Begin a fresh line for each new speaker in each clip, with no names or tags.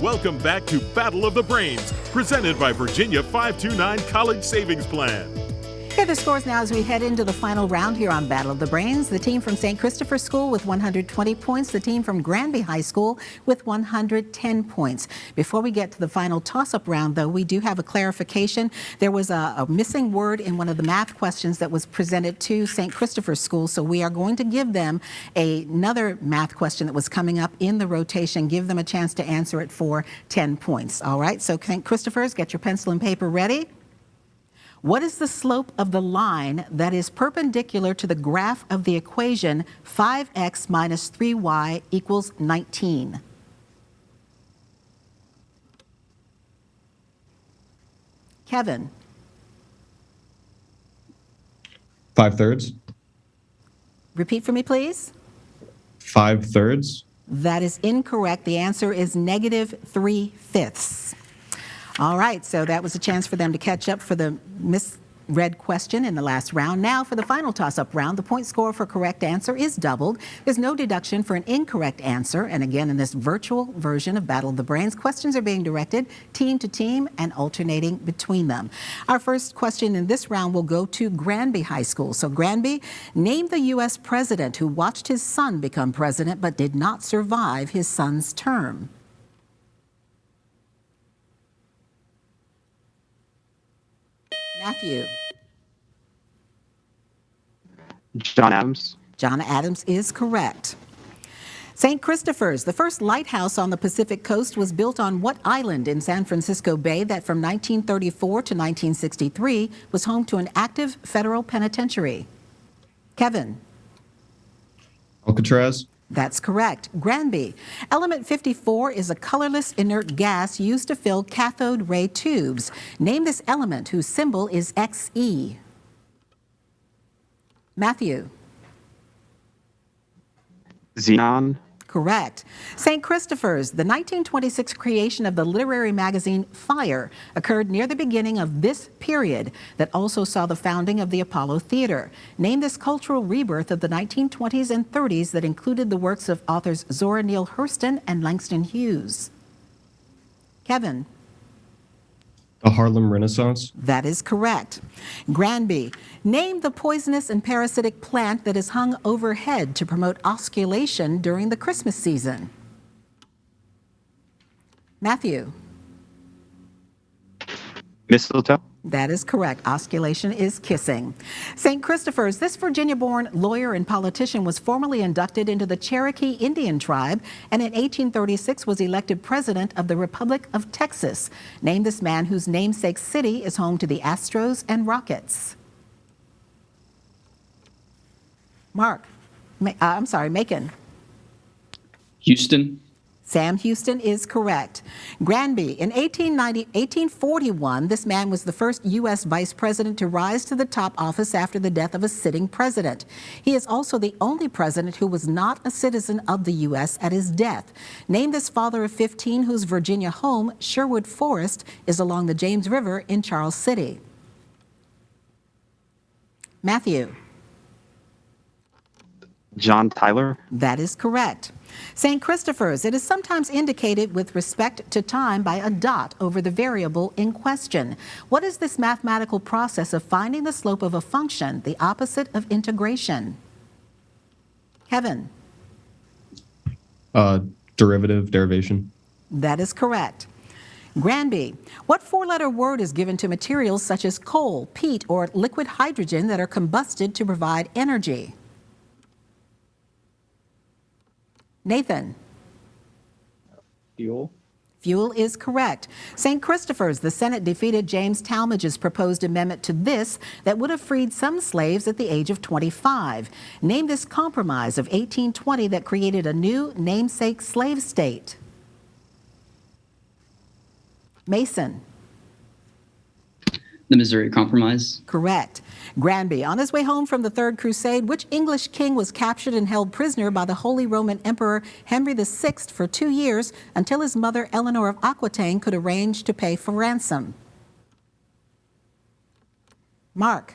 Welcome back to Battle of the Brains, presented by Virginia 529 College Savings Plan.
Here are the scores now as we head into the final round here on Battle of the Brains. The team from St. Christopher School with 120 points. The team from Granby High School with 110 points. Before we get to the final toss-up round, though, we do have a clarification. There was a missing word in one of the math questions that was presented to St. Christopher School, so we are going to give them another math question that was coming up in the rotation, give them a chance to answer it for 10 points. All right, so St. Christopher's, get your pencil and paper ready. What is the slope of the line that is perpendicular to the graph of the equation 5x minus 3y equals 19? Kevin.
5/3.
Repeat for me, please.
5/3.
That is incorrect. The answer is negative 3/5. All right, so that was a chance for them to catch up for the misread question in the last round. Now for the final toss-up round, the point score for correct answer is doubled. There's no deduction for an incorrect answer. And again, in this virtual version of Battle of the Brains, questions are being directed team to team and alternating between them. Our first question in this round will go to Granby High School. So Granby, name the U.S. president who watched his son become president but did not survive his son's term. Matthew.
John Adams.
John Adams is correct. St. Christopher's, the first lighthouse on the Pacific coast, was built on what island in San Francisco Bay that from 1934 to 1963 was home to an active federal penitentiary? Kevin.
Alcatraz.
That's correct. Granby. Element 54 is a colorless inert gas used to fill cathode ray tubes. Name this element whose symbol is Xe. Matthew.
Xenon.
Correct. St. Christopher's, the 1926 creation of the literary magazine Fire, occurred near the beginning of this period that also saw the founding of the Apollo Theater. Name this cultural rebirth of the 1920s and 30s that included the works of authors Zora Neale Hurston and Langston Hughes. Kevin.
The Harlem Renaissance.
That is correct. Granby, name the poisonous and parasitic plant that is hung overhead to promote osculation during the Christmas season. Matthew.
Mistletoe.
That is correct. Osculation is kissing. St. Christopher's, this Virginia-born lawyer and politician was formally inducted into the Cherokee Indian tribe and in 1836 was elected president of the Republic of Texas. Name this man whose namesake city is home to the Astros and Rockets. Macon.
Houston.
Sam Houston is correct. Granby, in 1841, this man was the first U.S. vice president to rise to the top office after the death of a sitting president. He is also the only president who was not a citizen of the U.S. at his death. Name this father of 15 whose Virginia home, Sherwood Forest, is along the James River in Charles City. Matthew.
John Tyler.
That is correct. St. Christopher's, it is sometimes indicated with respect to time by a dot over the variable in question. What is this mathematical process of finding the slope of a function, the opposite of integration? Kevin.
Derivation.
That is correct. Granby, what four-letter word is given to materials such as coal, peat, or liquid hydrogen that are combusted to provide energy? Nathan.
Fuel.
Fuel is correct. St. Christopher's, the Senate defeated James Talmadge's proposed amendment to this that would have freed some slaves at the age of 25. Name this compromise of 1820 that created a new namesake slave state. Mason.
The Missouri Compromise.
Correct. Granby, on his way home from the Third Crusade, which English king was captured and held prisoner by the Holy Roman Emperor Henry VI for 2 years until his mother Eleanor of Aquitaine could arrange to pay for ransom? Mark.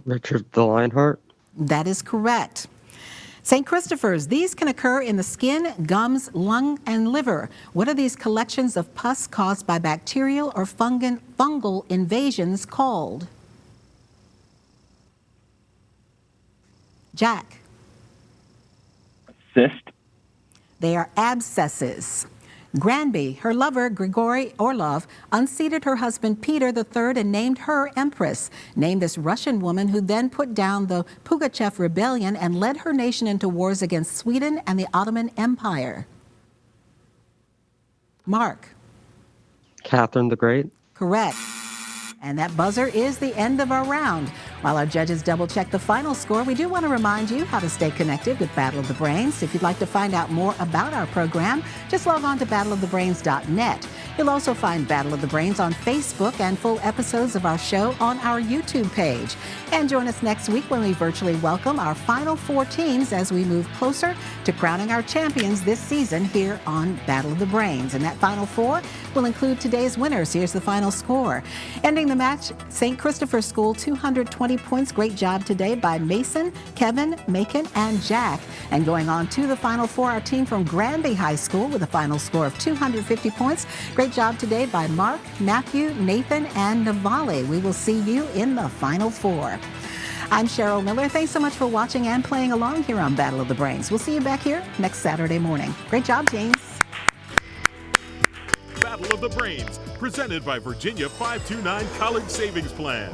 Richard the Lionheart.
That is correct. St. Christopher's, these can occur in the skin, gums, lung, and liver. What are these collections of pus caused by bacterial or fungal invasions called? Jack.
Cyst.
They are abscesses. Granby, her lover, Grigory Orlov, unseated her husband Peter III and named her empress. Named this Russian woman who then put down the Pugachev rebellion and led her nation into wars against Sweden and the Ottoman Empire. Mark.
Catherine the Great.
Correct. And that buzzer is the end of our round. While our judges double-check the final score, we do want to remind you how to stay connected with Battle of the Brains. If you'd like to find out more about our program, just log on to battleofthebrains.net. You'll also find Battle of the Brains on Facebook and full episodes of our show on our YouTube page. And join us next week when we virtually welcome our final 4 teams as we move closer to crowning our champions this season here on Battle of the Brains. And that final 4 will include today's winners. Here's the final score. Ending the match, St. Christopher School, 220 points. Great job today by Mason, Kevin, Macon, and Jack. And going on to the final 4, our team from Granby High School with a final score of 250 points. Great job today by Mark, Matthew, Nathan, and Navali. We will see you in the final 4. I'm Cheryl Miller. Thanks so much for watching and playing along here on Battle of the Brains. We'll see you back here next Saturday morning. Great job, teams.
Battle of the Brains, presented by Virginia 529 College Savings Plan.